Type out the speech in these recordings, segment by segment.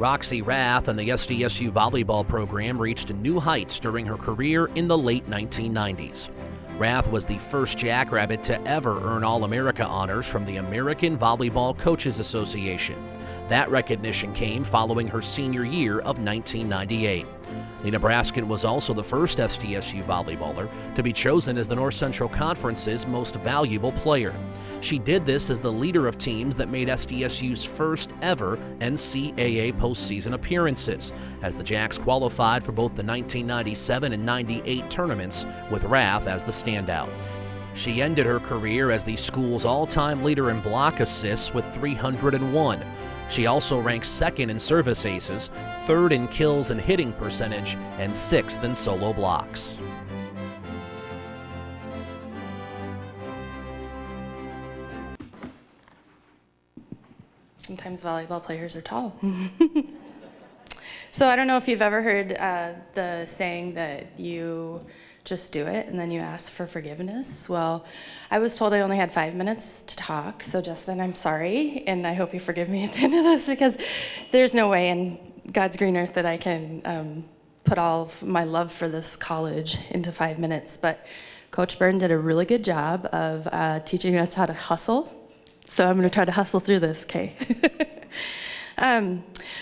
Roxy Rath and the SDSU volleyball program reached new heights during her career in the late 1990s. Rath was the first Jackrabbit to ever earn All-America honors from the American Volleyball Coaches Association. That recognition came following her senior year of 1998. The Nebraskan was also the first SDSU volleyballer to be chosen as the North Central Conference's most valuable player. She did this as the leader of teams that made SDSU's first ever NCAA postseason appearances, as the Jacks qualified for both the 1997 and 98 tournaments, with Rath as the standout. She ended her career as the school's all-time leader in block assists with 301. She also ranks second in service aces, third in kills and hitting percentage, and sixth in solo blocks. Sometimes volleyball players are tall. So I don't know if you've ever heard the saying that you just do it and then you ask for forgiveness. Well, I was told I only had 5 minutes to talk, so Justin, I'm sorry, and I hope you forgive me at the end of this, because there's no way in God's green earth that I can put all of my love for this college into 5 minutes. But Coach Byrne did a really good job of teaching us how to hustle, so I'm going to try to hustle through this, okay?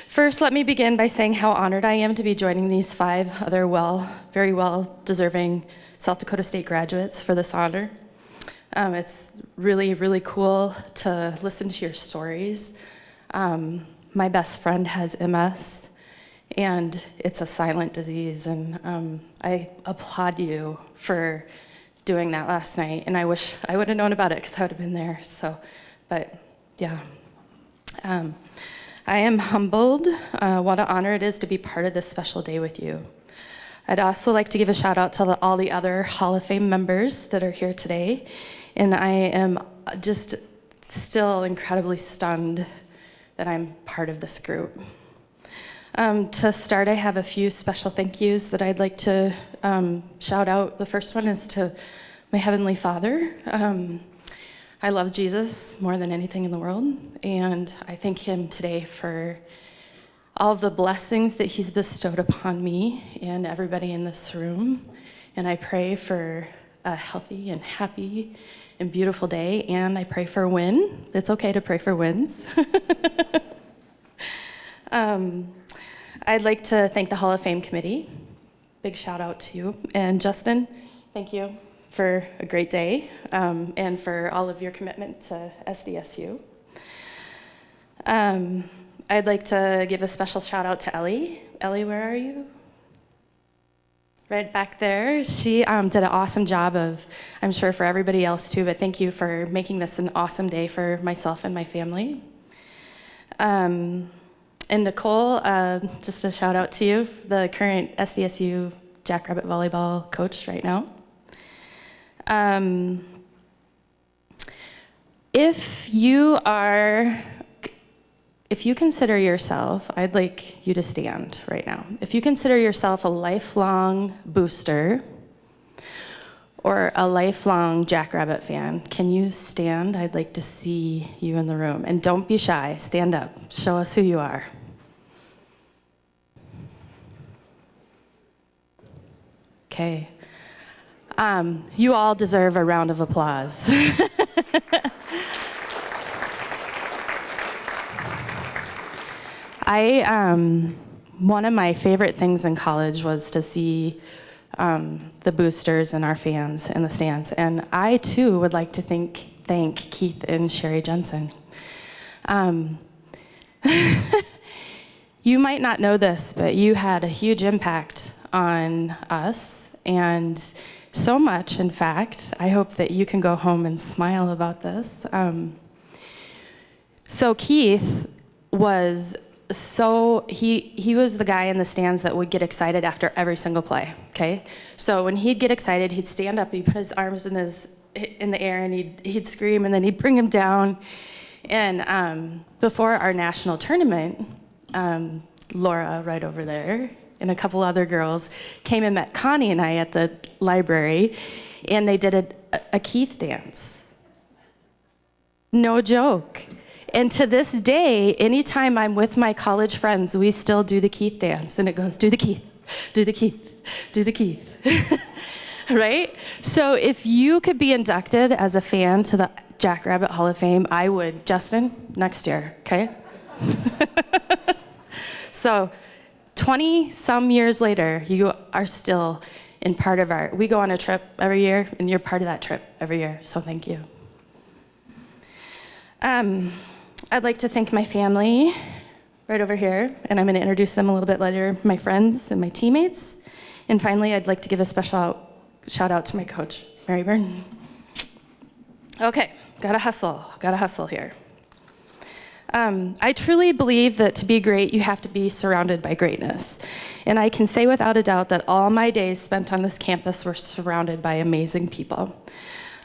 First, let me begin by saying how honored I am to be joining these 5 other very well-deserving South Dakota State graduates for this honor. It's really, really cool to listen to your stories. My best friend has MS, and it's a silent disease, and I applaud you for doing that last night, and I wish I would have known about it because I would have been there. But yeah. I am humbled. What an honor it is to be part of this special day with you. I'd also like to give a shout out to all the other Hall of Fame members that are here today. And I am just still incredibly stunned that I'm part of this group. To start, I have a few special thank yous that I'd like to shout out. The first one is to my Heavenly Father. I love Jesus more than anything in the world, and I thank him today for all the blessings that he's bestowed upon me and everybody in this room. And I pray for a healthy and happy and beautiful day, and I pray for a win. It's okay to pray for wins. I'd like to thank the Hall of Fame committee. Big shout out to you. And Justin, thank you for a great day, and for all of your commitment to SDSU. I'd like to give a special shout out to Ellie. Ellie, where are you? Right back there. She did an awesome job I'm sure for everybody else too, but thank you for making this an awesome day for myself and my family. And Nicole, just a shout out to you, the current SDSU Jackrabbit volleyball coach right now. If you consider yourself, I'd like you to stand right now. If you consider yourself a lifelong booster or a lifelong Jackrabbit fan, can you stand? I'd like to see you in the room. And don't be shy, stand up, show us who you are. Okay. You all deserve a round of applause. One of my favorite things in college was to see the boosters and our fans in the stands. And I, too, would like to thank Keith and Sherry Jensen. You might not know this, but you had a huge impact on us, and so much, in fact, I hope that you can go home and smile about this. So Keith was he was the guy in the stands that would get excited after every single play, okay? So when he'd get excited, he'd stand up, he'd put his arms in the air, and he'd scream, and then he'd bring him down. And before our national tournament, Laura, right over there, and a couple other girls came and met Connie and I at the library, and they did a Keith dance. No joke. And to this day, anytime I'm with my college friends, we still do the Keith dance, and it goes, do the Keith, do the Keith, do the Keith. Right? So if you could be inducted as a fan to the Jackrabbit Hall of Fame, I would. Justin, next year, okay? So 20-some years later, you are still in part of we go on a trip every year, and you're part of that trip every year, so thank you. I'd like to thank my family right over here, and I'm going to introduce them a little bit later, my friends and my teammates. And finally, I'd like to give a special shout out to my coach, Mary Byrne. Okay, gotta hustle here. I truly believe that to be great, you have to be surrounded by greatness. And I can say without a doubt that all my days spent on this campus were surrounded by amazing people.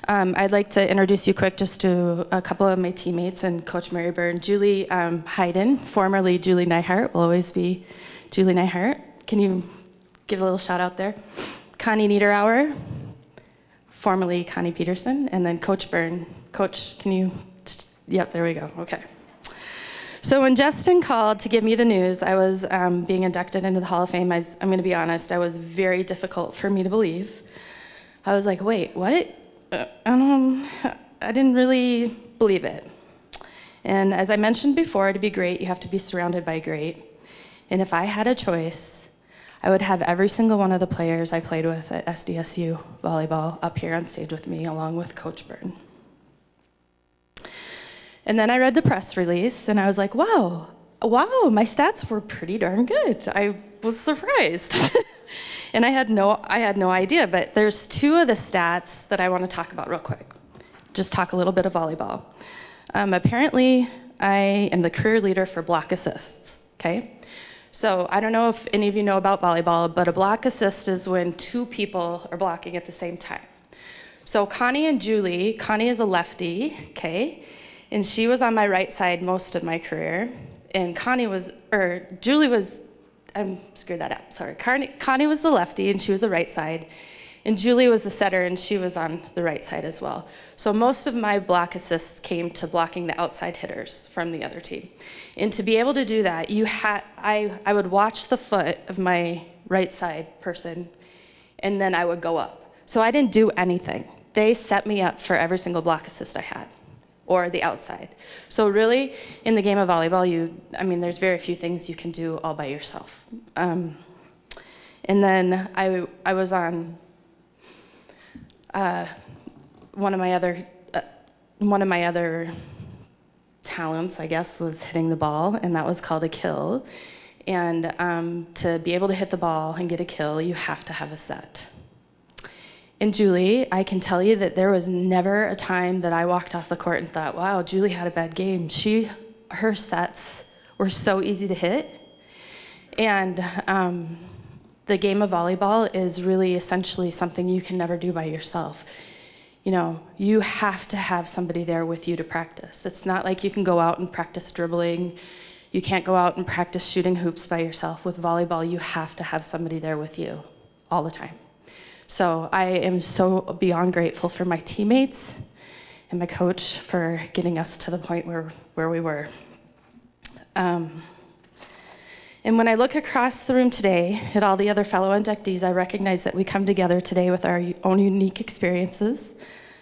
I'd like to introduce you quick just to a couple of my teammates and Coach Mary Byrne. Julie Hayden, formerly Julie Neihart, will always be Julie Neihart. Can you give a little shout out there? Connie Niederauer, formerly Connie Peterson, and then Coach Byrne. Coach, can you, yep, there we go, okay. So when Justin called to give me the news, I was being inducted into the Hall of Fame. I'm gonna be honest, it was very difficult for me to believe. I was like, wait, what? I didn't really believe it. And as I mentioned before, to be great, you have to be surrounded by great. And if I had a choice, I would have every single one of the players I played with at SDSU volleyball up here on stage with me, along with Coach Byrne. And then I read the press release, and I was like, wow, my stats were pretty darn good. I was surprised. And I had no idea, but there's two of the stats that I want to talk about real quick. Just talk a little bit of volleyball. Apparently, I am the career leader for block assists, okay? So I don't know if any of you know about volleyball, but a block assist is when two people are blocking at the same time. So Connie and Julie, Connie is a lefty, okay? And she was on my right side most of my career. And Connie was the lefty and she was the right side. And Julie was the setter and she was on the right side as well. So most of my block assists came to blocking the outside hitters from the other team. And to be able to do that, I would watch the foot of my right side person and then I would go up. So I didn't do anything. They set me up for every single block assist I had, or the outside. So really, in the game of volleyball, there's very few things you can do all by yourself. And then I was on one of my other talents, I guess, was hitting the ball, and that was called a kill. And to be able to hit the ball and get a kill, you have to have a set. And Julie, I can tell you that there was never a time that I walked off the court and thought, wow, Julie had a bad game. Her sets were so easy to hit. And the game of volleyball is really essentially something you can never do by yourself. You have to have somebody there with you to practice. It's not like you can go out and practice dribbling. You can't go out and practice shooting hoops by yourself. With volleyball, you have to have somebody there with you all the time. So I am so beyond grateful for my teammates and my coach for getting us to the point where we were. And when I look across the room today at all the other fellow inductees, I recognize that we come together today with our own unique experiences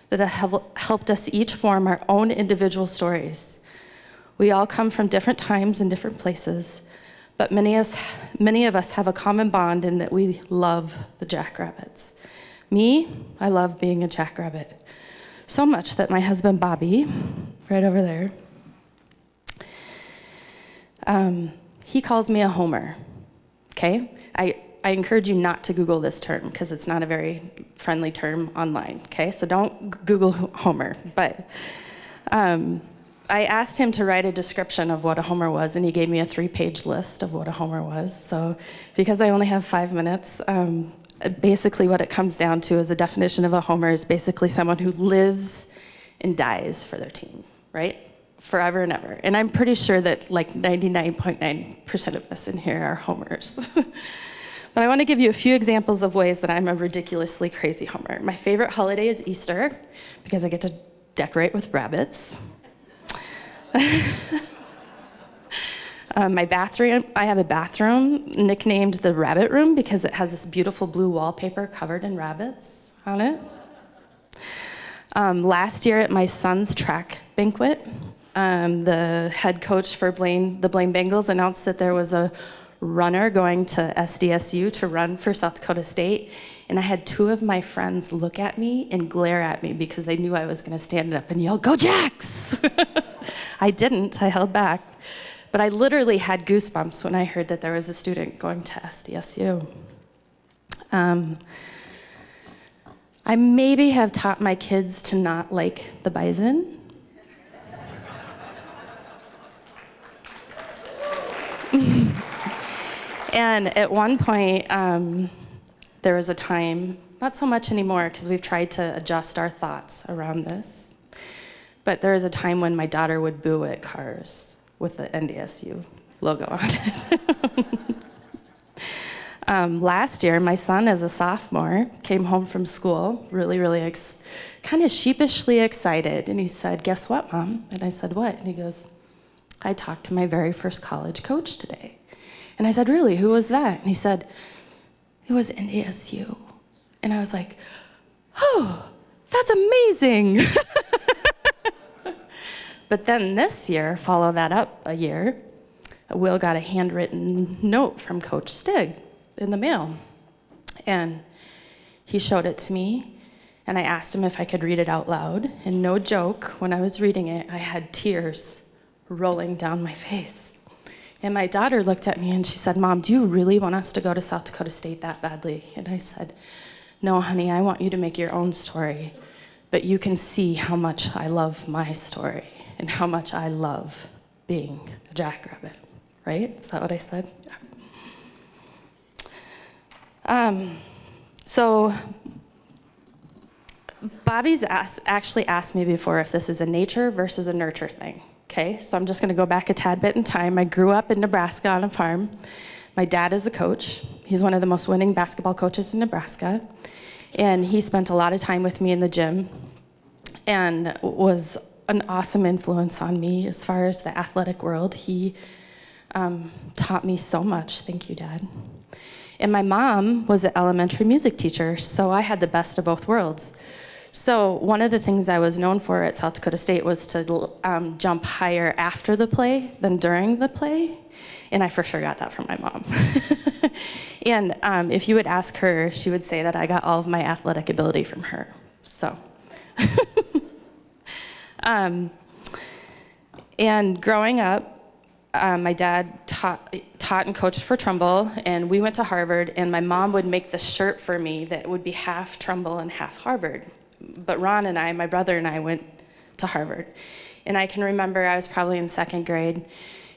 that have helped us each form our own individual stories. We all come from different times and different places, but many of us have a common bond in that we love the Jackrabbits. Me, I love being a Jackrabbit. So much that my husband, Bobby, right over there, he calls me a homer, okay? I encourage you not to Google this term because it's not a very friendly term online, okay? So don't Google homer, but I asked him to write a description of what a homer was, and he gave me a 3-page list of what a homer was. So because I only have 5 minutes, basically what it comes down to is a definition of a homer is basically someone who lives and dies for their team, right? Forever and ever. And I'm pretty sure that like 99.9% of us in here are homers. But I want to give you a few examples of ways that I'm a ridiculously crazy homer. My favorite holiday is Easter because I get to decorate with rabbits. My bathroom, I have a bathroom nicknamed the rabbit room because it has this beautiful blue wallpaper covered in rabbits on it. Last year at my son's track banquet, the head coach for the Blaine Bengals announced that there was a runner going to SDSU to run for South Dakota State, and I had two of my friends look at me and glare at me because they knew I was going to stand up and yell, "Go Jacks!" I didn't, I held back. But I literally had goosebumps when I heard that there was a student going to SDSU. I maybe have taught my kids to not like the bison. And at one point, there was a time, not so much anymore because we've tried to adjust our thoughts around this, but there was a time when my daughter would boo at cars with the NDSU logo on it. Last year, my son, as a sophomore, came home from school really kind of sheepishly excited. And he said, "Guess what, Mom?" And I said, "What?" And he goes, "I talked to my very first college coach today." And I said, "Really? Who was that?" And he said, "It was NDSU." And I was like, "Oh, that's amazing." But then this year, follow that up a year, Will got a handwritten note from Coach Stig in the mail. And he showed it to me, and I asked him if I could read it out loud. And no joke, when I was reading it, I had tears rolling down my face. And my daughter looked at me and she said, "Mom, do you really want us to go to South Dakota State that badly?" And I said, "No, honey, I want you to make your own story, but you can see how much I love my story and how much I love being a jackrabbit," right? Is that what I said? Yeah. So Bobby's actually asked me before if this is a nature versus a nurture thing. Okay, so I'm just going to go back a tad bit in time. I grew up in Nebraska on a farm. My dad is a coach. He's one of the most winning basketball coaches in Nebraska. And he spent a lot of time with me in the gym and was an awesome influence on me as far as the athletic world. He taught me so much. Thank you, Dad. And my mom was an elementary music teacher, so I had the best of both worlds. So one of the things I was known for at South Dakota State was to jump higher after the play than during the play, and I for sure got that from my mom. And if you would ask her, she would say that I got all of my athletic ability from her. So, and growing up, my dad taught and coached for Trumbull, and we went to Harvard, and my mom would make this shirt for me that would be half Trumbull and half Harvard. But Ron and I, my brother and I, went to Harvard. And I can remember I was probably in second grade,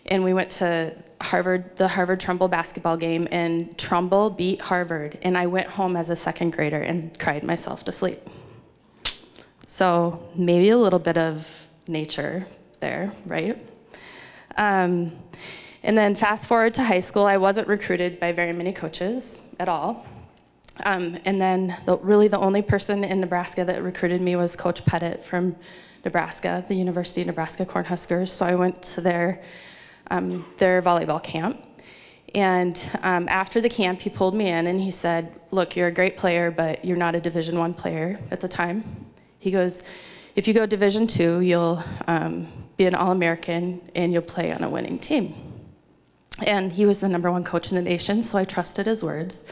and we went to Harvard, the Harvard-Trumbull basketball game, and Trumbull beat Harvard. And I went home as a second grader and cried myself to sleep. So maybe a little bit of nature there, right? And then fast forward to high school, I wasn't recruited by very many coaches at all. And then really the only person in Nebraska that recruited me was Coach Pettit from Nebraska, the University of Nebraska Cornhuskers. So I went to their volleyball camp. And after the camp, he pulled me in and he said, "Look, you're a great player, but you're not a Division I player at the time." He goes, "If you go Division II, you'll be an All-American and you'll play on a winning team." And he was the #1 coach in the nation, so I trusted his words.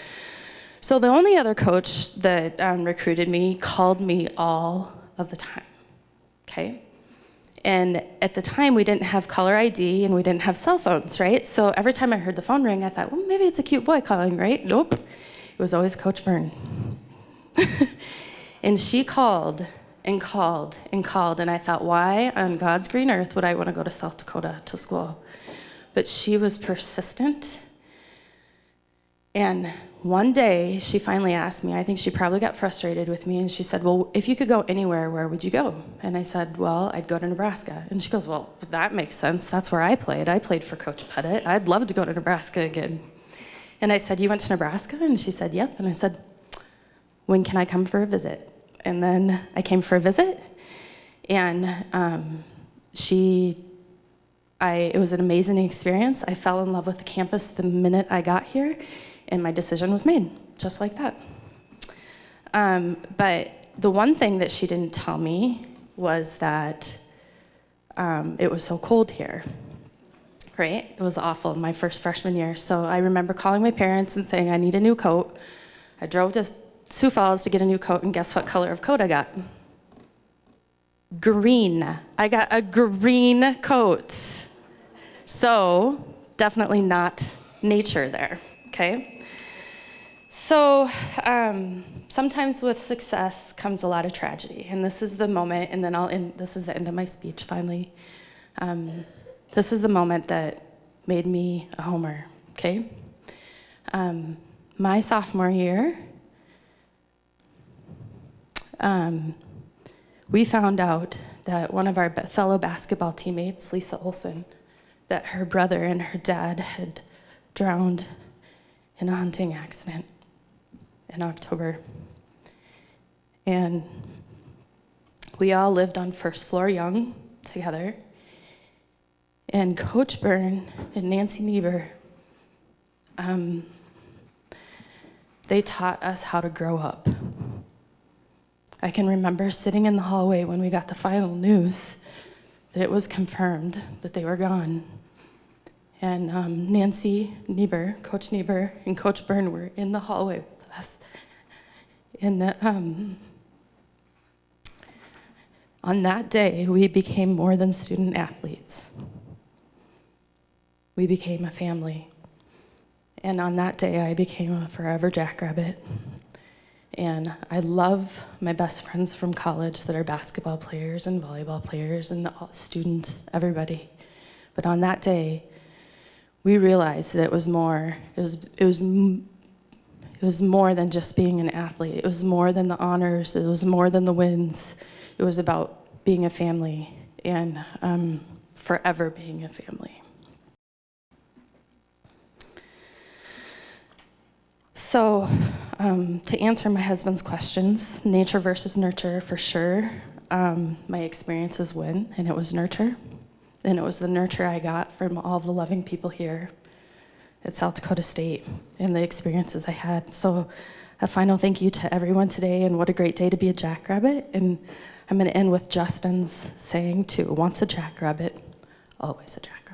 So the only other coach that recruited me called me all of the time, okay? And at the time, we didn't have caller ID and we didn't have cell phones, right? So every time I heard the phone ring, I thought, well, maybe it's a cute boy calling, right? Nope, it was always Coach Byrne. And she called and called and called, and I thought, why on God's green earth would I want to go to South Dakota to school? But she was persistent. And one day, she finally asked me, I think she probably got frustrated with me, and she said, "Well, if you could go anywhere, where would you go?" And I said, "Well, I'd go to Nebraska." And she goes, "Well, that makes sense. That's where I played. I played for Coach Pettit. I'd love to go to Nebraska again." And I said, "You went to Nebraska?" And she said, "Yep." And I said, "When can I come for a visit?" And then I came for a visit, and she It was an amazing experience. I fell in love with the campus the minute I got here, and my decision was made, just like that. But the one thing that she didn't tell me was that it was so cold here, right? It was awful my first freshman year. So I remember calling my parents and saying, I need a new coat. I drove to Sioux Falls to get a new coat, and guess what color of coat I got? Green. I got a green coat. So definitely not nature there, okay? So sometimes with success comes a lot of tragedy, and this is the moment, and then I'll end, this is the end of my speech finally. This is the moment that made me a homer, okay? My sophomore year, we found out that one of our fellow basketball teammates, Lisa Olson, that her brother and her dad had drowned in a hunting accident in October. And we all lived on first floor Young together. And Coach Byrne and Nancy Niebuhr, they taught us how to grow up. I can remember sitting in the hallway when we got the final news that it was confirmed that they were gone. And Nancy Niebuhr, Coach Niebuhr, and Coach Byrne were in the hallway with us. And on that day, we became more than student athletes. We became a family. And on that day, I became a forever Jackrabbit. And I love my best friends from college that are basketball players and volleyball players and students, everybody. But on that day, we realized that it was more. It was more than just being an athlete. It was more than the honors. It was more than the wins. It was about being a family and forever being a family. So, to answer my husband's questions, nature versus nurture, for sure, my experiences win, and it was nurture. And it was the nurture I got from all the loving people here at South Dakota State and the experiences I had. So a final thank you to everyone today, and what a great day to be a Jackrabbit. And I'm going to end with Justin's saying too, once a Jackrabbit, always a Jackrabbit.